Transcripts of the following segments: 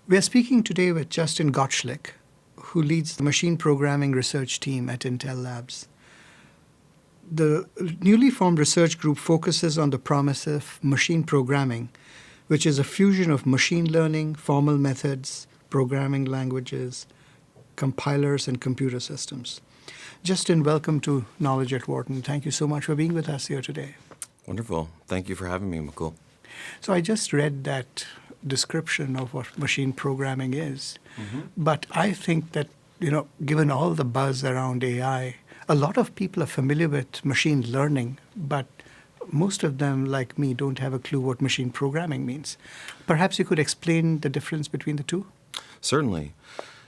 We are speaking today with Justin Gottschlick, who leads the machine programming research team at Intel Labs. The newly formed research group focuses on the promise of machine programming, which is a fusion of machine learning, formal methods, programming languages, compilers, and computer systems. Justin, welcome to Knowledge at Wharton. Thank you so much for being with us here today. Wonderful. Thank you for having me, Mukul. So I just read that description of what machine programming is. But I think that, given all the buzz around AI, a lot of people are familiar with machine learning, but most of them, like me, don't have a clue what machine programming means. Perhaps you could explain the difference between the two? Certainly.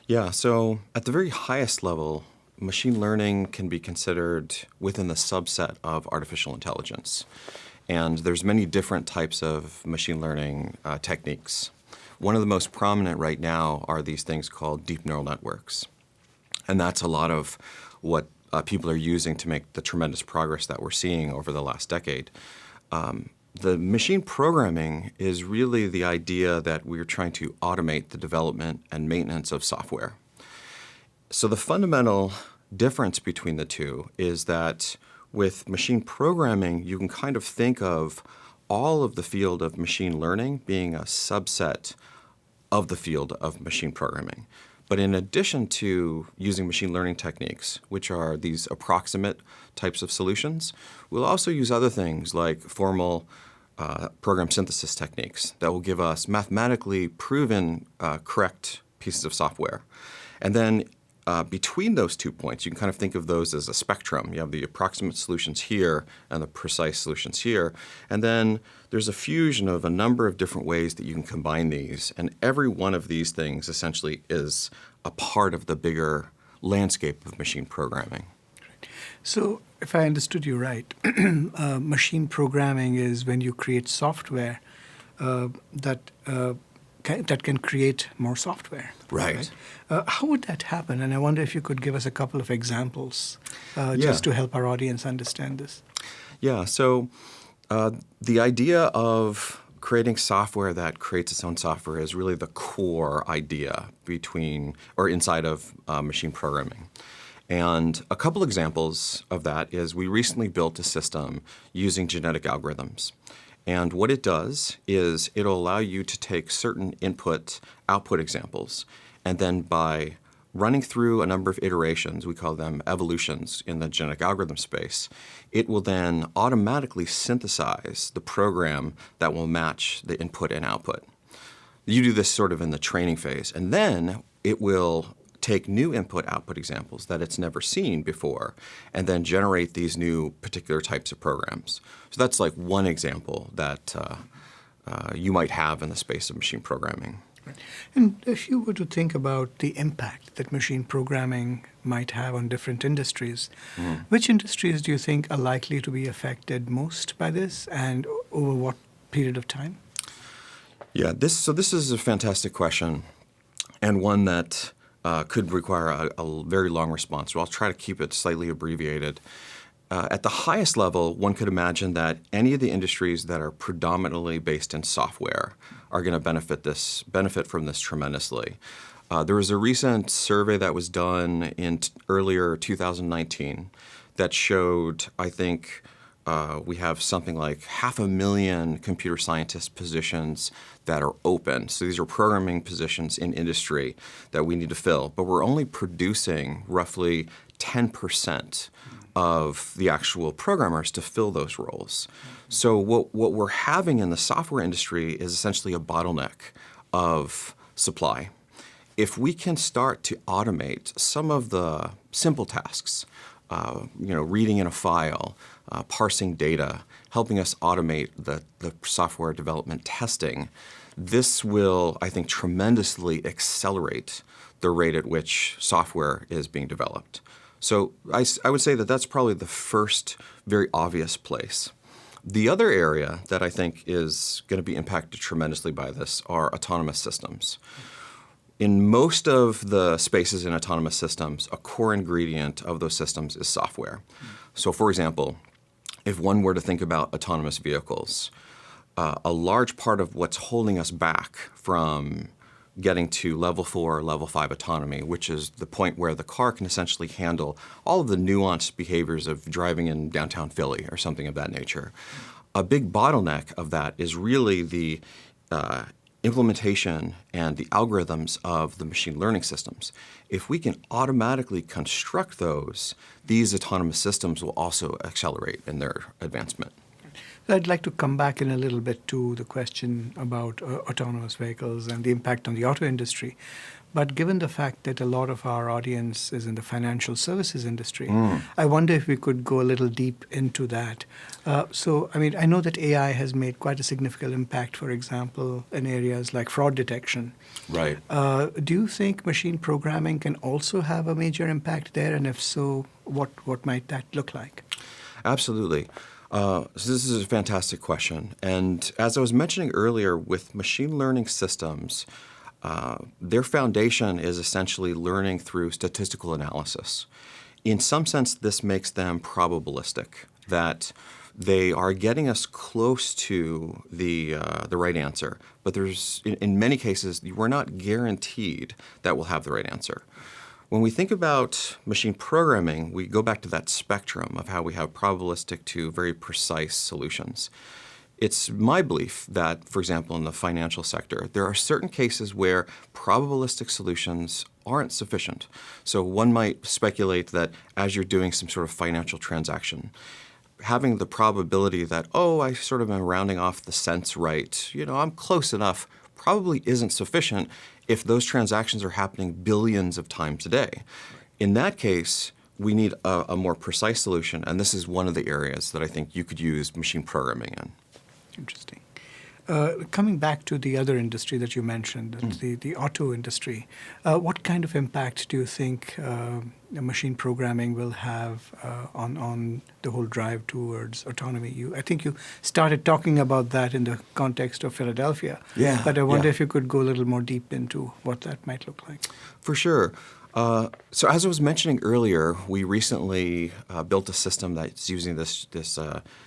Yeah, so at the very highest level, machine learning can be considered within the subset of artificial intelligence. And there's many different types of machine learning techniques. One of the most prominent right now are these things called deep neural networks. And that's a lot of what people are using to make the tremendous progress that we're seeing over the last decade. The machine programming is really the idea that we're trying to automate the development and maintenance of software. So the fundamental difference between the two is that with machine programming, you can kind of think of all of the field of machine learning being a subset of the field of machine programming. But in addition to using machine learning techniques, which are these approximate types of solutions, we'll also use other things like formal program synthesis techniques that will give us mathematically proven correct pieces of software. And then between those 2 points, you can kind of think of those as a spectrum. You have the approximate solutions here and the precise solutions here. And then there's a fusion of a number of different ways that you can combine these. And every one of these things essentially is a part of the bigger landscape of machine programming. So if I understood you right, machine programming is when you create software that can create more software. Right. How would that happen? And I wonder if you could give us a couple of examples just to help our audience understand this. Yeah, so the idea of creating software that creates its own software is really the core idea inside of machine programming. And a couple examples of that is we recently built a system using genetic algorithms. And what it does is it'll allow you to take certain input-output examples, and then by running through a number of iterations, we call them evolutions in the genetic algorithm space, it will then automatically synthesize the program that will match the input and output. You do this sort of in the training phase, and then it will take new input-output examples that it's never seen before, and then generate these new particular types of programs. So that's like one example that you might have in the space of machine programming. Right. And if you were to think about the impact that machine programming might have on different industries, which industries do you think are likely to be affected most by this, and over what period of time? Yeah, this is a fantastic question, and one that could require a very long response. So I'll try to keep it slightly abbreviated. At the highest level, one could imagine that any of the industries that are predominantly based in software are going to benefit from this tremendously. There was a recent survey that was done in earlier 2019 that showed, I think, we have something like 500,000 computer scientist positions that are open. So these are programming positions in industry that we need to fill. But we're only producing roughly 10% of the actual programmers to fill those roles. So what we're having in the software industry is essentially a bottleneck of supply. If we can start to automate some of the simple tasks, reading in a file, parsing data, helping us automate the software development testing, this will, I think, tremendously accelerate the rate at which software is being developed. So I would say that that's probably the first very obvious place. The other area that I think is going to be impacted tremendously by this are autonomous systems. In most of the spaces in autonomous systems, a core ingredient of those systems is software. So for example, if one were to think about autonomous vehicles, a large part of what's holding us back from getting to level 4 or level 5 autonomy, which is the point where the car can essentially handle all of the nuanced behaviors of driving in downtown Philly or something of that nature. A big bottleneck of that is really the implementation and the algorithms of the machine learning systems. If we can automatically construct those, these autonomous systems will also accelerate in their advancement. I'd like to come back in a little bit to the question about autonomous vehicles and the impact on the auto industry. But given the fact that a lot of our audience is in the financial services industry, I wonder if we could go a little deep into that. I know that AI has made quite a significant impact, for example, in areas like fraud detection. Right. Do you think machine programming can also have a major impact there? And if so, what might that look like? Absolutely. So this is a fantastic question. And as I was mentioning earlier, with machine learning systems, their foundation is essentially learning through statistical analysis. In some sense, this makes them probabilistic, that they are getting us close to the right answer. But in many cases, we're not guaranteed that we'll have the right answer. When we think about machine programming, we go back to that spectrum of how we have probabilistic to very precise solutions. It's my belief that, for example, in the financial sector, there are certain cases where probabilistic solutions aren't sufficient. So one might speculate that as you're doing some sort of financial transaction, having the probability that, I sort of am rounding off the cents right, I'm close enough, probably isn't sufficient if those transactions are happening billions of times a day. In that case, we need a more precise solution, and this is one of the areas that I think you could use machine programming in. Interesting. Coming back to the other industry that you mentioned, the auto industry, what kind of impact do you think machine programming will have on the whole drive towards autonomy? I think you started talking about that in the context of Philadelphia. Yeah. But I wonder if you could go a little more deep into what that might look like. For sure. So as I was mentioning earlier, we recently built a system that's using this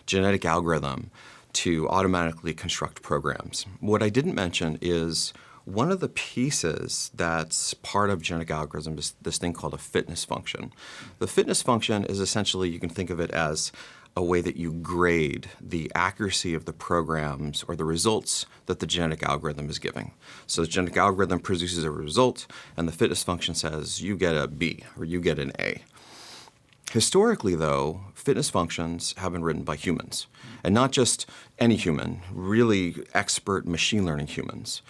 genetic algorithm to automatically construct programs. What I didn't mention is one of the pieces that's part of genetic algorithm is this thing called a fitness function. The fitness function is essentially, you can think of it as a way that you grade the accuracy of the programs or the results that the genetic algorithm is giving. So the genetic algorithm produces a result, and the fitness function says you get a B or you get an A. Historically, though, fitness functions have been written by humans, and not just any human, really expert machine learning humans.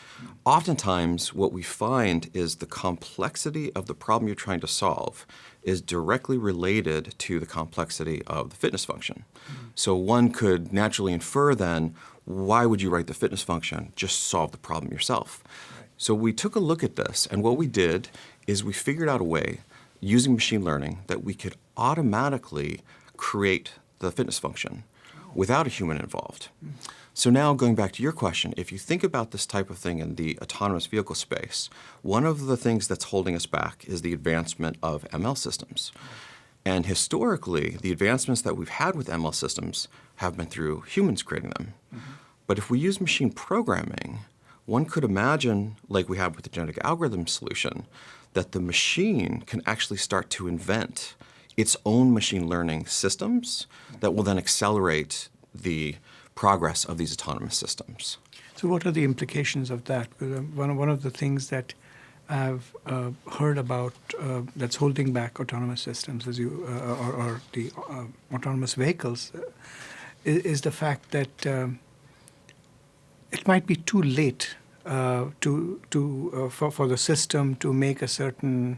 Oftentimes, what we find is the complexity of the problem you're trying to solve is directly related to the complexity of the fitness function. So one could naturally infer then, why would you write the fitness function? Just solve the problem yourself. Right. So we took a look at this, and what we did is we figured out a way using machine learning that we could automatically create the fitness function without a human involved. So now going back to your question, if you think about this type of thing in the autonomous vehicle space, one of the things that's holding us back is the advancement of ML systems. And historically, the advancements that we've had with ML systems have been through humans creating them. But if we use machine programming, one could imagine, like we have with the genetic algorithm solution, that the machine can actually start to invent its own machine learning systems that will then accelerate the progress of these autonomous systems. So what are the implications of that? One of the things that I've heard about that's holding back autonomous systems or the autonomous vehicles is the fact that it might be too late for the system to make a certain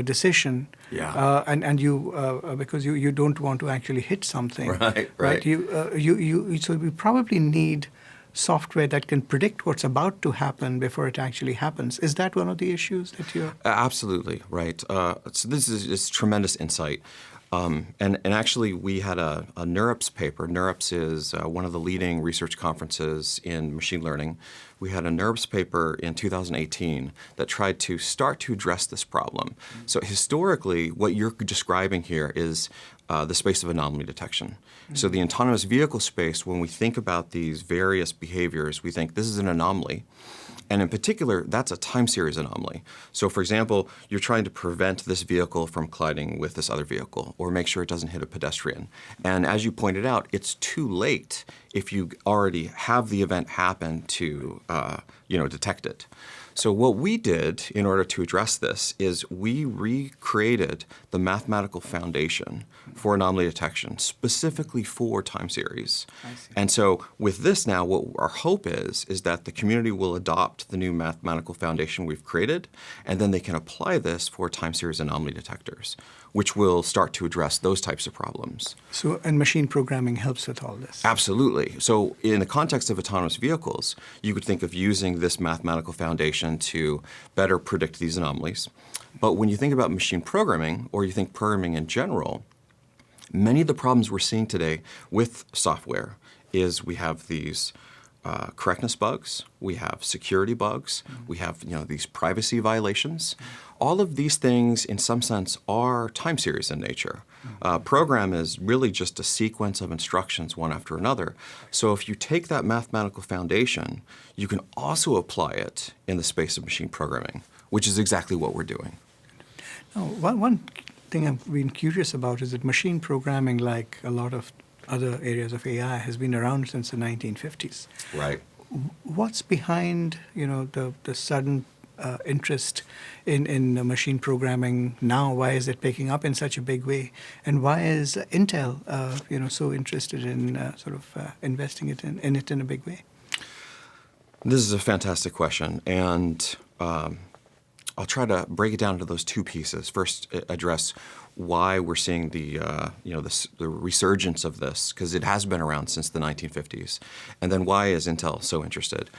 decision, and because you don't want to actually hit something, right? So we probably need software that can predict what's about to happen before it actually happens. Is that one of the issues that you're? Absolutely right. So this is tremendous insight. And actually, we had a NeurIPS paper. NeurIPS is one of the leading research conferences in machine learning. We had a NeurIPS paper in 2018 that tried to start to address this problem. So historically, what you're describing here is the space of anomaly detection. So the autonomous vehicle space, when we think about these various behaviors, we think this is an anomaly. And in particular, that's a time series anomaly. So for example, you're trying to prevent this vehicle from colliding with this other vehicle or make sure it doesn't hit a pedestrian. And as you pointed out, it's too late if you already have the event happen to detect it. So what we did in order to address this is we recreated the mathematical foundation for anomaly detection specifically for time series. I see. And so with this now, what our hope is that the community will adopt the new mathematical foundation we've created, and then they can apply this for time series anomaly detectors, which will start to address those types of problems. So, and machine programming helps with all this. Absolutely. So in the context of autonomous vehicles, you could think of using this mathematical foundation to better predict these anomalies. But when you think about machine programming, or you think programming in general, many of the problems we're seeing today with software is we have these correctness bugs, we have security bugs, we have these privacy violations. All of these things, in some sense, are time series in nature. Program is really just a sequence of instructions, one after another. So if you take that mathematical foundation, you can also apply it in the space of machine programming, which is exactly what we're doing. Now, one thing I've been curious about is that machine programming, like a lot of other areas of AI, has been around since the 1950s. Right. What's behind, the sudden interest in machine programming now? Why is it picking up in such a big way? And why is Intel, so interested in investing in it in a big way? This is a fantastic question, and I'll try to break it down into those two pieces. First, address why we're seeing the resurgence of this, because it has been around since the 1950s, and then why is Intel so interested?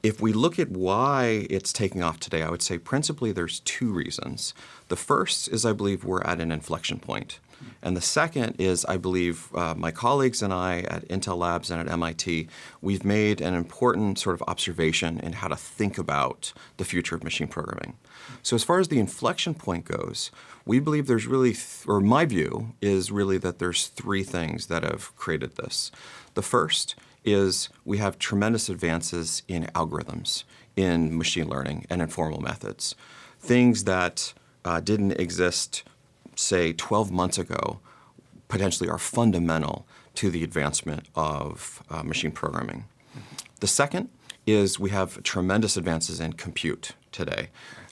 If we look at why it's taking off today, I would say principally there's two reasons. The first is I believe we're at an inflection point. And the second is I believe my colleagues and I at Intel Labs and at MIT, we've made an important sort of observation in how to think about the future of machine programming. So as far as the inflection point goes, we believe there's really, or my view is really that there's three things that have created this. The first is we have tremendous advances in algorithms, in machine learning, and in formal methods. Things that didn't exist, say, 12 months ago, potentially are fundamental to the advancement of machine programming. The second is we have tremendous advances in compute today.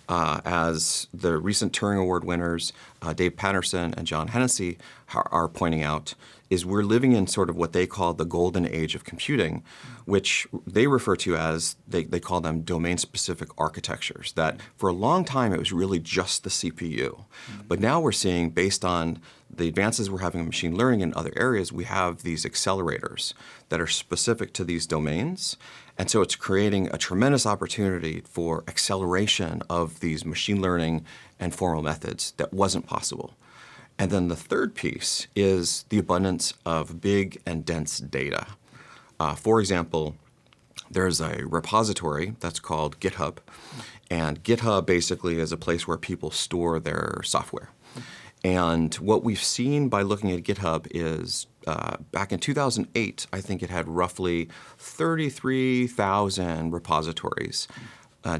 As the recent Turing Award winners, Dave Patterson and John Hennessy, are pointing out, is we're living in sort of what they call the golden age of computing, which they refer to as, they call them domain-specific architectures, that for a long time it was really just the CPU. But now we're seeing, based on the advances we're having in machine learning in other areas, we have these accelerators that are specific to these domains. And so it's creating a tremendous opportunity for acceleration of these machine learning and formal methods that wasn't possible. And then the third piece is the abundance of big and dense data. For example, there's a repository that's called GitHub. And GitHub basically is a place where people store their software. And what we've seen by looking at GitHub is back in 2008, I think it had roughly 33,000 repositories.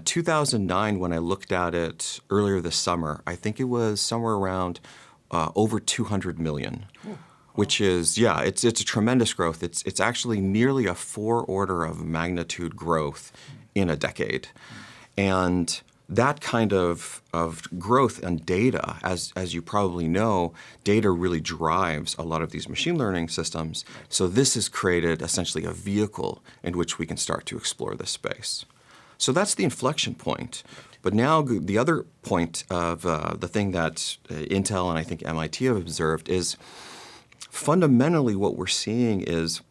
2009, when I looked at it earlier this summer, I think it was somewhere around over 200 million, which is, it's a tremendous growth. It's actually nearly a 4 order of magnitude growth in a decade. And that kind of growth and data, as you probably know, data really drives a lot of these machine learning systems. So this has created essentially a vehicle in which we can start to explore this space. So that's the inflection point. But now the other point of the thing that Intel and I think MIT have observed is fundamentally what we're seeing is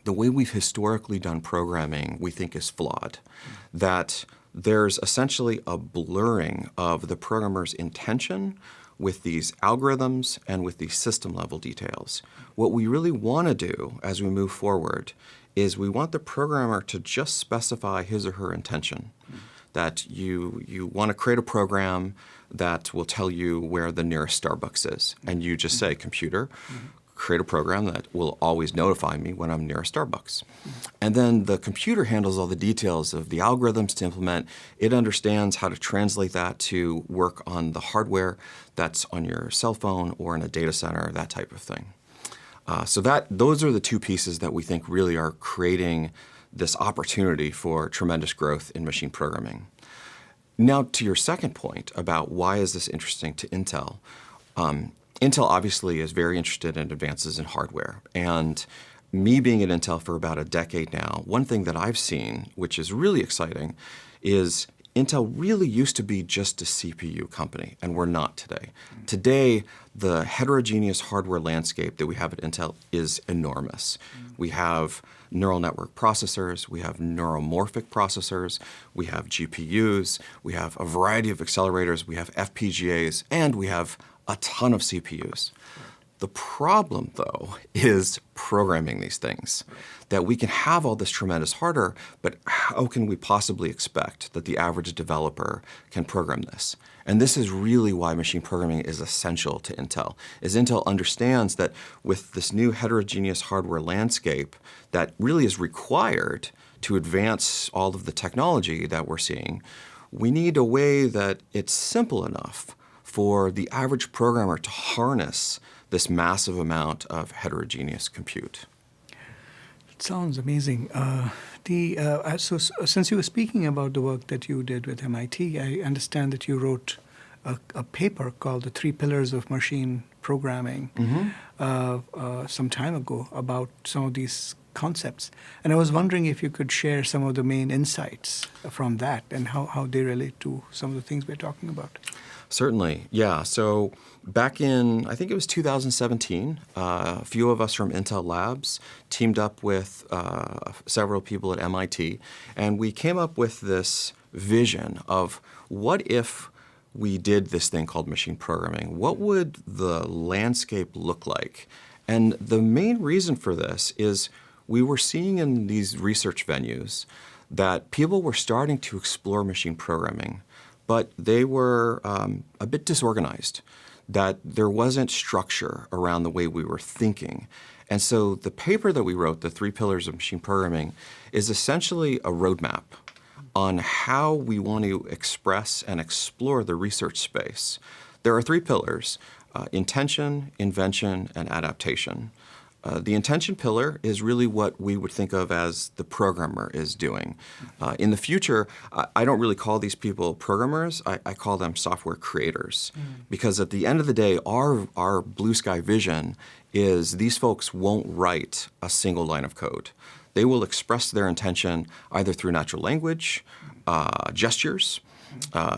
the way we've historically done programming we think is flawed. That there's essentially a blurring of the programmer's intention with these algorithms and with these system level details. What we really want to do as we move forward is we want the programmer to just specify his or her intention. That you want to create a program that will tell you where the nearest Starbucks is. And you just say, computer, create a program that will always notify me when I'm near a Starbucks. And then the computer handles all the details of the algorithms to implement. It understands how to translate that to work on the hardware that's on your cell phone or in a data center, that type of thing. So those are the two pieces that we think really are creating this opportunity for tremendous growth in machine programming. Now, to your second point about why is this interesting to Intel, Intel obviously is very interested in advances in hardware. And me being at Intel for about a decade now, one thing that I've seen, which is really exciting, is Intel really used to be just a CPU company, and we're not today. Today, the heterogeneous hardware landscape that we have at Intel is enormous. We have neural network processors, we have neuromorphic processors, we have GPUs, we have a variety of accelerators, we have FPGAs, and we have a ton of CPUs. The problem, though, is programming these things. That we can have all this tremendous hardware, but how can we possibly expect that the average developer can program this? And this is really why machine programming is essential to Intel, is Intel understands that with this new heterogeneous hardware landscape that really is required to advance all of the technology that we're seeing, we need a way that it's simple enough for the average programmer to harness this massive amount of heterogeneous compute. It sounds amazing. Since you were speaking about the work that you did with MIT, I understand that you wrote a paper called The Three Pillars of Machine Programming some time ago about some of these concepts. And I was wondering if you could share some of the main insights from that and how they relate to some of the things we're talking about. Certainly, yeah. So back in, I think it was 2017, a few of us from Intel Labs teamed up with several people at MIT, and we came up with this vision of what if we did this thing called machine programming? What would the landscape look like? And the main reason for this is we were seeing in these research venues that people were starting to explore machine programming, but they were a bit disorganized, that there wasn't structure around the way we were thinking. And so the paper that we wrote, The Three Pillars of Machine Programming, is essentially a roadmap on how we want to express and explore the research space. There are three pillars: intention, invention, and adaptation. The intention pillar is really what we would think of as the programmer is doing. In the future, I don't really call these people programmers. I call them software creators. Because at the end of the day, our blue sky vision is these folks won't write a single line of code. They will express their intention either through natural language, gestures,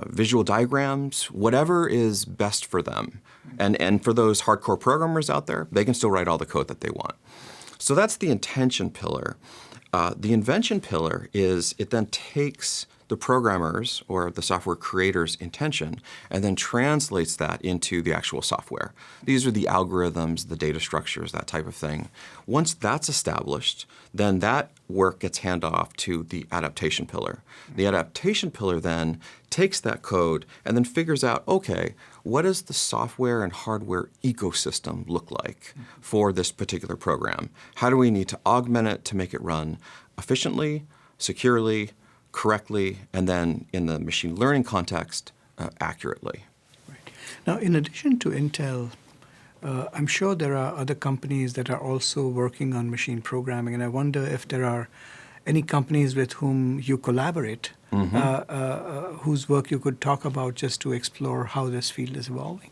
visual diagrams, whatever is best for them. And for those hardcore programmers out there, they can still write all the code that they want. So that's the intention pillar. The invention pillar is it then takes the programmers or the software creators' intention and then translates that into the actual software. These are the algorithms, the data structures, that type of thing. Once that's established, then that work gets handed off to the adaptation pillar. The adaptation pillar then takes that code and then figures out, okay, what does the software and hardware ecosystem look like for this particular program? How do we need to augment it to make it run efficiently, securely, correctly, and then in the machine learning context, accurately? Right. Now, in addition to Intel, I'm sure there are other companies that are also working on machine programming, and I wonder if there are any companies with whom you collaborate, whose work you could talk about just to explore how this field is evolving.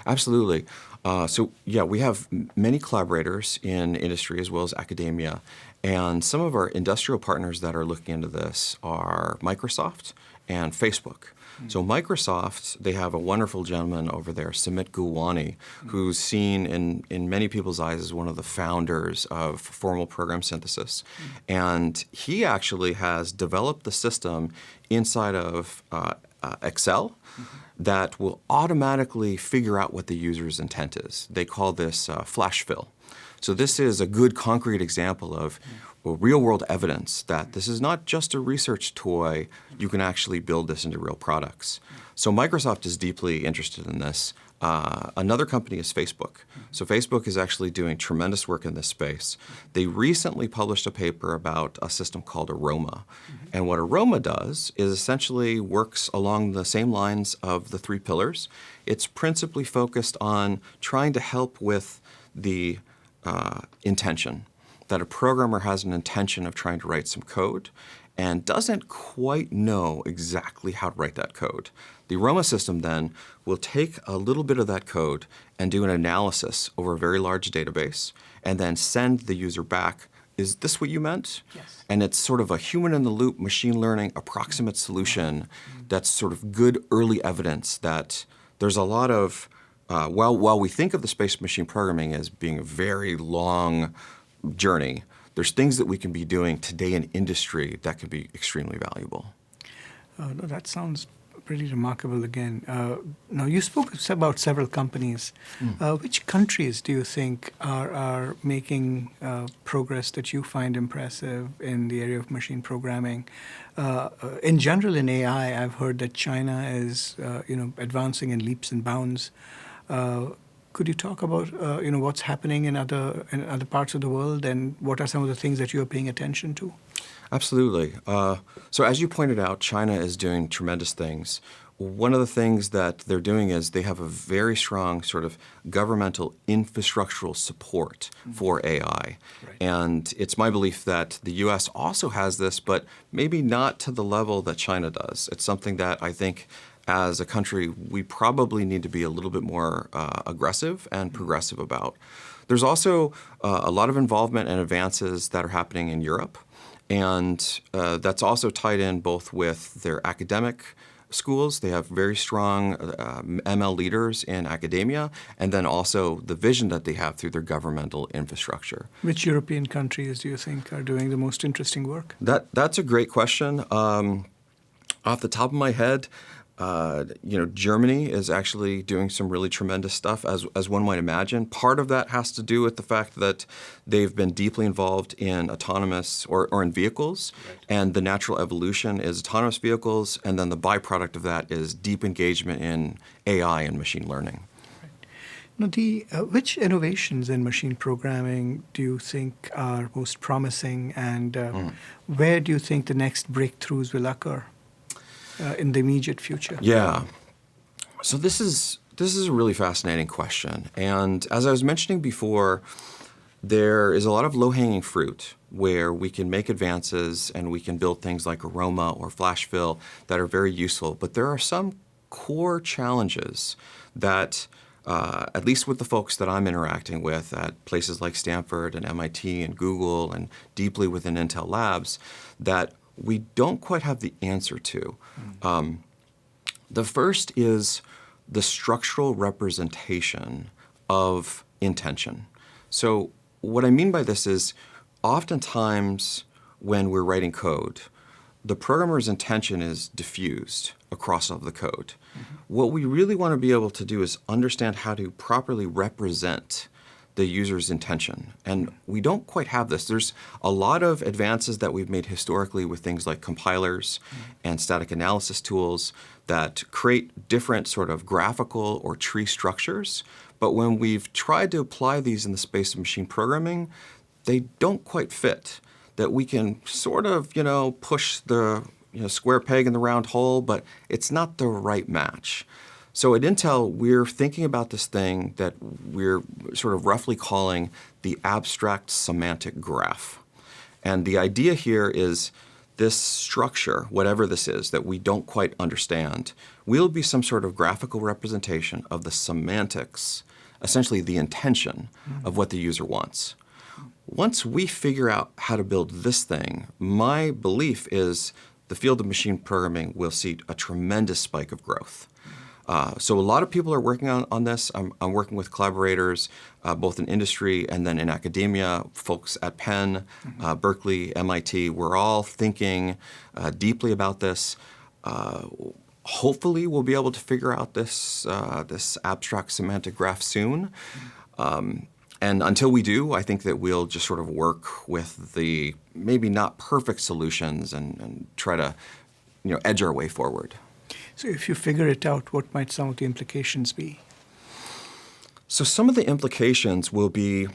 Absolutely. We have many collaborators in industry as well as academia. And some of our industrial partners that are looking into this are Microsoft and Facebook. So Microsoft, they have a wonderful gentleman over there, Sumit Gulwani, who's seen in many people's eyes as one of the founders of formal program synthesis. And he actually has developed the system inside of Excel that will automatically figure out what the user's intent is. They call this flash fill. So this is a good concrete example of real-world evidence that this is not just a research toy. You can actually build this into real products. So Microsoft is deeply interested in this. Another company is Facebook. So Facebook is actually doing tremendous work in this space. They recently published a paper about a system called Aroma. And what Aroma does is essentially works along the same lines of the three pillars. It's principally focused on trying to help with the intention, that a programmer has an intention of trying to write some code and doesn't quite know exactly how to write that code. The Aroma system then will take a little bit of that code and do an analysis over a very large database and then send the user back, is this what you meant? Yes. And it's sort of a human-in-the-loop machine learning approximate solution that's sort of good early evidence that there's a lot of, while we think of the space of machine programming as being a very long journey, there's things that we can be doing today in industry that can be extremely valuable. No, that sounds pretty remarkable again. Now, you spoke about several companies. Which countries do you think are making progress that you find impressive in the area of machine programming? In general, in AI, I've heard that China is advancing in leaps and bounds. Could you talk about what's happening in other parts of the world, and what are some of the things that you're paying attention to? Absolutely. So as you pointed out, China is doing tremendous things. One of the things that they're doing is they have a very strong sort of governmental infrastructural support for AI. Right. And it's my belief that the U.S. also has this, but maybe not to the level that China does. It's something that I think as a country, we probably need to be a little bit more aggressive and progressive about. There's also a lot of involvement and advances that are happening in Europe. And that's also tied in both with their academic schools. They have very strong ML leaders in academia, and then also the vision that they have through their governmental infrastructure. Which European countries do you think are doing the most interesting work? That's a great question. Off the top of my head, Germany is actually doing some really tremendous stuff, as one might imagine. Part of that has to do with the fact that they've been deeply involved in autonomous or in vehicles, right. And the natural evolution is autonomous vehicles, and then the byproduct of that is deep engagement in AI and machine learning. Right. Now, which innovations in machine programming do you think are most promising, and where do you think the next breakthroughs will occur? In the immediate future? Yeah. So this is a really fascinating question. And as I was mentioning before, there is a lot of low-hanging fruit where we can make advances and we can build things like Aroma or Flash Fill that are very useful. But there are some core challenges that, at least with the folks that I'm interacting with at places like Stanford and MIT and Google and deeply within Intel Labs, that we don't quite have the answer to. The first is the structural representation of intention. So what I mean by this is oftentimes when we're writing code, the programmer's intention is diffused across all of the code. What we really want to be able to do is understand how to properly represent the user's intention. And we don't quite have this. There's a lot of advances that we've made historically with things like compilers and static analysis tools that create different sort of graphical or tree structures. But when we've tried to apply these in the space of machine programming, they don't quite fit. That we can sort of, push the square peg in the round hole, but it's not the right match. So at Intel, we're thinking about this thing that we're sort of roughly calling the abstract semantic graph. And the idea here is this structure, whatever this is, that we don't quite understand, will be some sort of graphical representation of the semantics, essentially the intention of what the user wants. Once we figure out how to build this thing, my belief is the field of machine programming will see a tremendous spike of growth. So a lot of people are working on this. I'm working with collaborators, both in industry and then in academia, folks at Penn, Berkeley, MIT. We're all thinking deeply about this. Hopefully, we'll be able to figure out this abstract semantic graph soon. And until we do, I think that we'll just sort of work with the maybe not perfect solutions and try to edge our way forward. So if you figure it out, what might some of the implications be? So some of the implications will be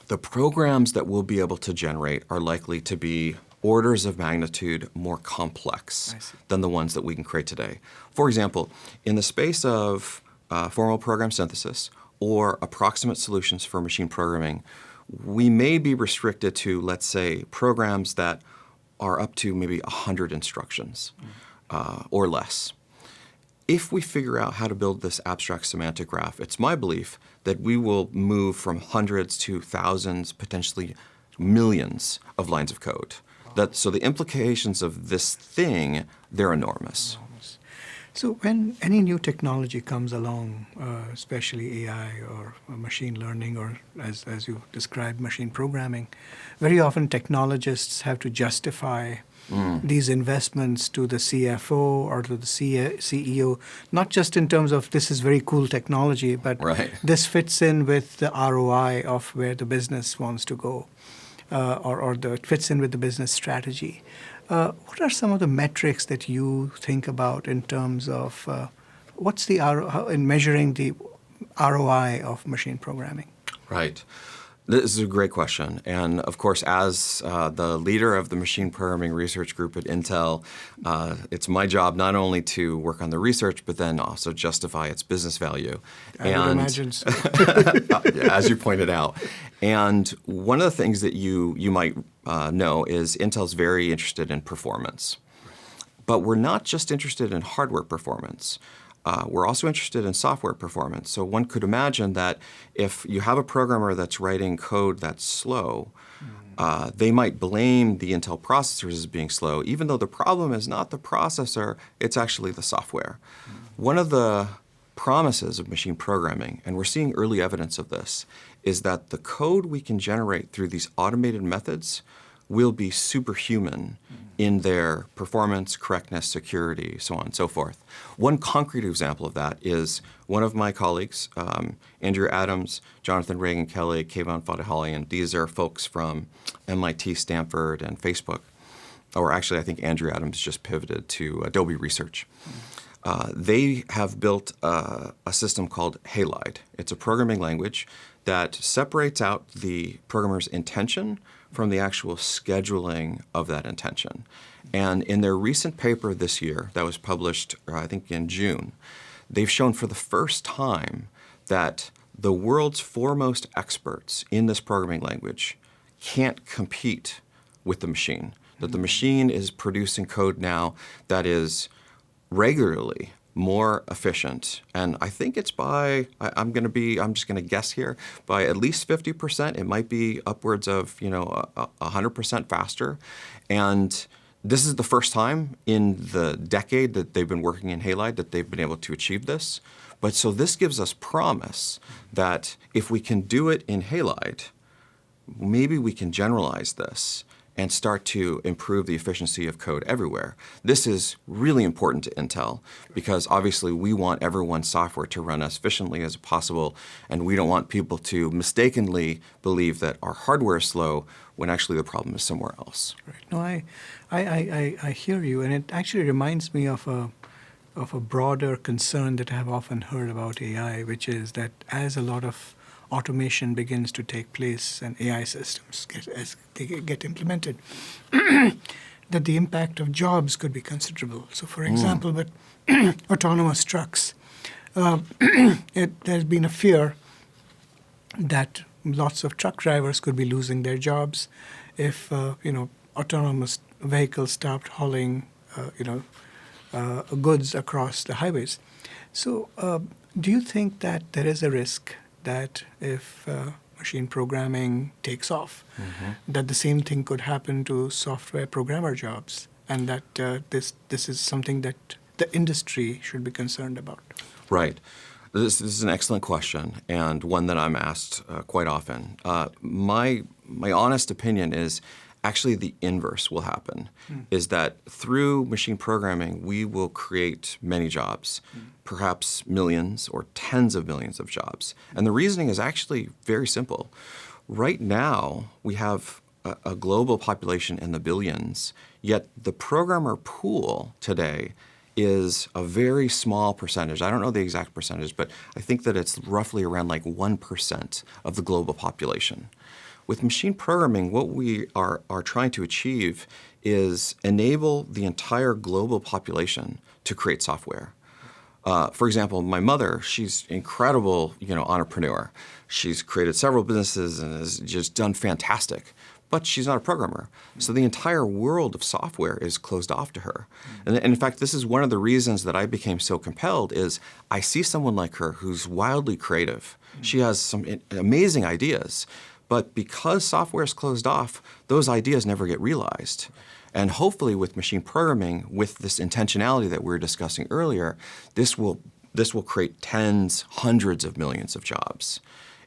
the programs that we'll be able to generate are likely to be orders of magnitude more complex than the ones that we can create today. For example, in the space of formal program synthesis or approximate solutions for machine programming, we may be restricted to, let's say, programs that are up to maybe 100 instructions or less. If we figure out how to build this abstract semantic graph, it's my belief that we will move from hundreds to thousands, potentially millions of lines of code. So the implications of this thing, they're enormous. So when any new technology comes along, especially AI or machine learning or as you described, machine programming, very often technologists have to justify these investments to the CFO or to the CEO, not just in terms of this is very cool technology, but this fits in with the ROI of where the business wants to go, or it fits in with the business strategy. What are some of the metrics that you think about in terms of what's the in measuring the ROI of machine programming? Right. This is a great question. And of course, as the leader of the machine programming research group at Intel, it's my job not only to work on the research, but then also justify its business value. I would imagine so. As you pointed out. And one of the things that you might know is Intel's very interested in performance. But we're not just interested in hardware performance. We're also interested in software performance. So one could imagine that if you have a programmer that's writing code that's slow, they might blame the Intel processors as being slow, even though the problem is not the processor, it's actually the software. One of the promises of machine programming, and we're seeing early evidence of this, is that the code we can generate through these automated methods will be superhuman in their performance, correctness, security, so on and so forth. One concrete example of that is one of my colleagues, Andrew Adams, Jonathan Reagan-Kelly, Kayvon Fatehalian. These are folks from MIT, Stanford, and Facebook. Or actually, I think Andrew Adams just pivoted to Adobe Research. They have built a system called Halide. It's a programming language that separates out the programmer's intention from the actual scheduling of that intention. And in their recent paper this year that was published, I think in June, they've shown for the first time that the world's foremost experts in this programming language can't compete with the machine. That the machine is producing code now that is regularly more efficient, and I think it's by I'm just going to guess here, by at least 50%. It might be upwards of 100% faster, and this is the first time in the decade that they've been working in Halide that they've been able to achieve this. But so this gives us promise that if we can do it in Halide, maybe we can generalize this and start to improve the efficiency of code everywhere. This is really important to Intel because obviously we want everyone's software to run as efficiently as possible, and we don't want people to mistakenly believe that our hardware is slow when actually the problem is somewhere else. Right. No, I hear you, and it actually reminds me of a broader concern that I have often heard about AI, which is that as a lot of automation begins to take place and AI systems get implemented, that the impact of jobs could be considerable. So, for example, with autonomous trucks, there's been a fear that lots of truck drivers could be losing their jobs if autonomous vehicles stopped hauling goods across the highways. So, do you think that there is a risk that if machine programming takes off, that the same thing could happen to software programmer jobs, and that this is something that the industry should be concerned about? Right. This is an excellent question, and one that I'm asked quite often. My honest opinion is actually the inverse will happen, is that through machine programming, we will create many jobs, perhaps millions or tens of millions of jobs. And the reasoning is actually very simple. Right now, we have a global population in the billions, yet the programmer pool today is a very small percentage. I don't know the exact percentage, but I think that it's roughly around like 1% of the global population. With machine programming, what we are trying to achieve is enable the entire global population to create software. For example, my mother, she's incredible, entrepreneur. She's created several businesses and has just done fantastic. But she's not a programmer. So the entire world of software is closed off to her. And in fact, this is one of the reasons that I became so compelled is I see someone like her who's wildly creative. She has some amazing ideas. But because software is closed off, those ideas never get realized. And hopefully with machine programming, with this intentionality that we were discussing earlier, this will create tens, hundreds of millions of jobs.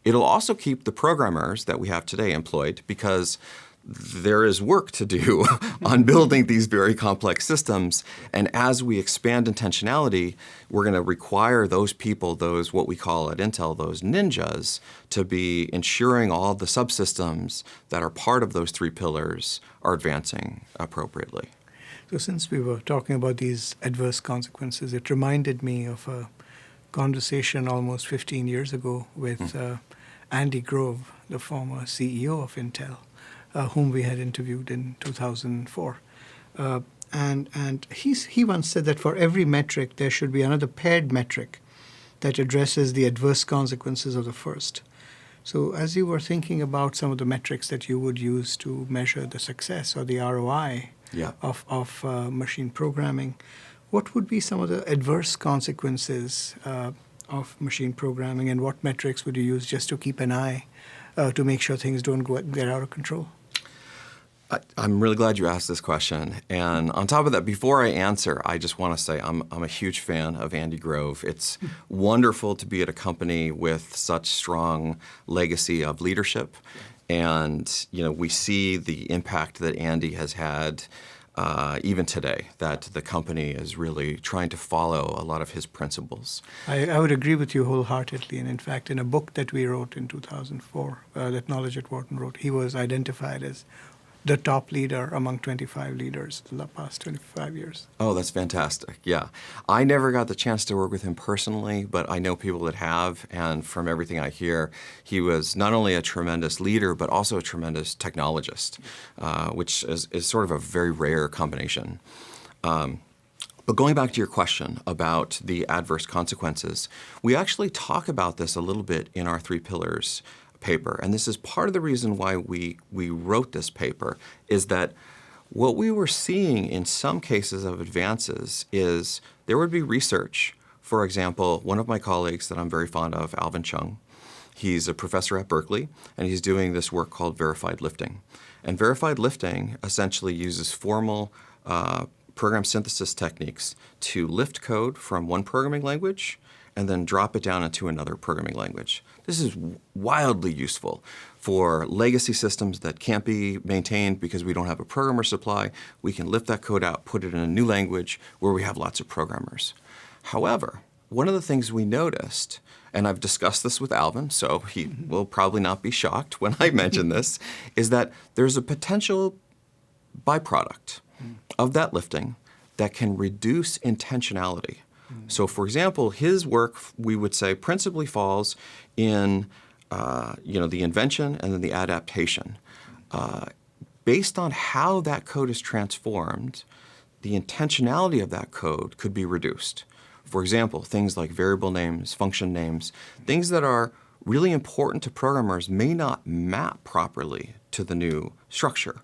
It'll also keep the programmers that we have today employed because there is work to do on building these very complex systems. And as we expand intentionality, we're going to require those people, those what we call at Intel, those ninjas, to be ensuring all the subsystems that are part of those three pillars are advancing appropriately. So since we were talking about these adverse consequences, it reminded me of a conversation almost 15 years ago with Andy Grove, the former CEO of Intel, whom we had interviewed in 2004. And he once said that for every metric, there should be another paired metric that addresses the adverse consequences of the first. So as you were thinking about some of the metrics that you would use to measure the success or the ROI of machine programming, what would be some of the adverse consequences of machine programming, and what metrics would you use just to keep an eye to make sure things don't get out of control? I'm really glad you asked this question. And on top of that, before I answer, I just want to say I'm a huge fan of Andy Grove. It's wonderful to be at a company with such strong legacy of leadership. And we see the impact that Andy has had even today, that the company is really trying to follow a lot of his principles. I would agree with you wholeheartedly. And in fact, in a book that we wrote in 2004, that Knowledge at Wharton wrote, he was identified as the top leader among 25 leaders in the past 25 years. Oh, that's fantastic. Yeah. I never got the chance to work with him personally, but I know people that have, and from everything I hear, he was not only a tremendous leader, but also a tremendous technologist, which is sort of a very rare combination. But going back to your question about the adverse consequences, we actually talk about this a little bit in our three pillars paper. And this is part of the reason why we wrote this paper, is that what we were seeing in some cases of advances is there would be research. For example, one of my colleagues that I'm very fond of, Alvin Chung, he's a professor at Berkeley, and he's doing this work called verified lifting. And verified lifting essentially uses formal program synthesis techniques to lift code from one programming language and then drop it down into another programming language. This is wildly useful for legacy systems that can't be maintained because we don't have a programmer supply. We can lift that code out, put it in a new language where we have lots of programmers. However, one of the things we noticed, and I've discussed this with Alvin, so he will probably not be shocked when I mention this, is that there's a potential byproduct of that lifting that can reduce intentionality. So, for example, his work, we would say, principally falls in, the invention and then the adaptation. Based on how that code is transformed, the intentionality of that code could be reduced. For example, things like variable names, function names, things that are really important to programmers may not map properly to the new structure.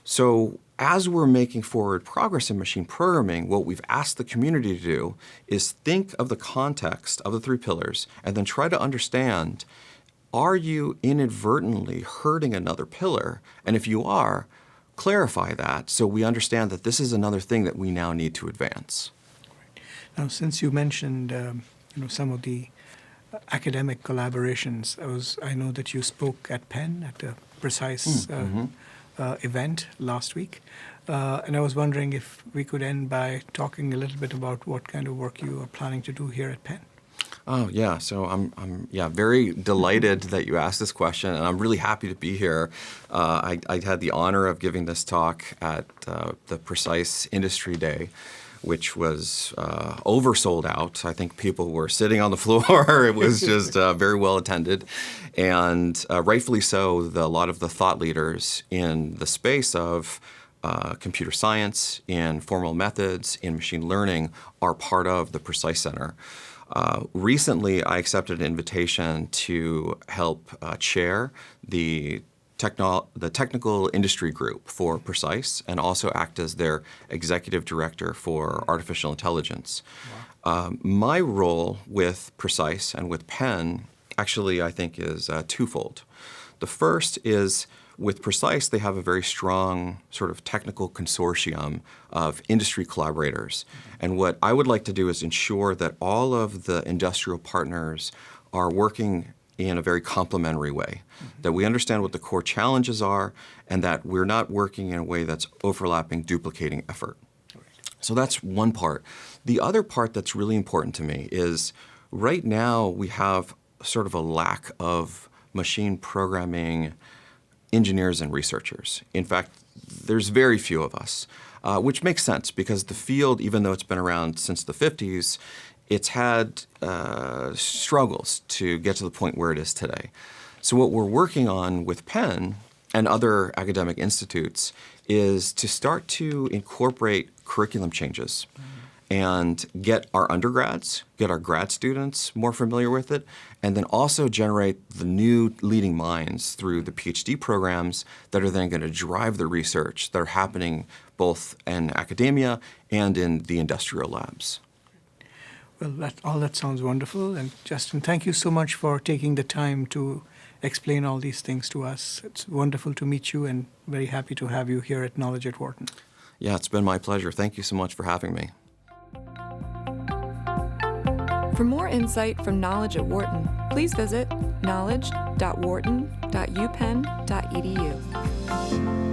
So as we're making forward progress in machine programming, what we've asked the community to do is think of the context of the three pillars and then try to understand, are you inadvertently hurting another pillar? And if you are, clarify that so we understand that this is another thing that we now need to advance. Now, since you mentioned some of the academic collaborations, I know that you spoke at Penn at a precise event last week. And I was wondering if we could end by talking a little bit about what kind of work you are planning to do here at Penn. Oh, yeah. So I'm very delighted that you asked this question, and I'm really happy to be here. I had the honor of giving this talk at the Precise Industry Day, which was oversold out. I think people were sitting on the floor. It was just very well attended. And rightfully so, a lot of the thought leaders in the space of computer science, in formal methods, in machine learning are part of the Precise Center. Recently, I accepted an invitation to help chair the technical industry group for Precise and also act as their executive director for artificial intelligence. Wow. My role with Precise and with Penn actually, I think, is twofold. The first is with Precise, they have a very strong sort of technical consortium of industry collaborators. And what I would like to do is ensure that all of the industrial partners are working in a very complementary way, that we understand what the core challenges are and that we're not working in a way that's overlapping, duplicating effort. So that's one part. The other part that's really important to me is right now we have sort of a lack of machine programming engineers and researchers. In fact, there's very few of us, which makes sense because the field, even though it's been around since the 50s, it's had struggles to get to the point where it is today. So what we're working on with Penn and other academic institutes is to start to incorporate curriculum changes and get our undergrads, get our grad students more familiar with it, and then also generate the new leading minds through the PhD programs that are then going to drive the research that are happening both in academia and in the industrial labs. Well, all that sounds wonderful. And Justin, thank you so much for taking the time to explain all these things to us. It's wonderful to meet you and very happy to have you here at Knowledge at Wharton. Yeah, it's been my pleasure. Thank you so much for having me. For more insight from Knowledge at Wharton, please visit knowledge.wharton.upenn.edu.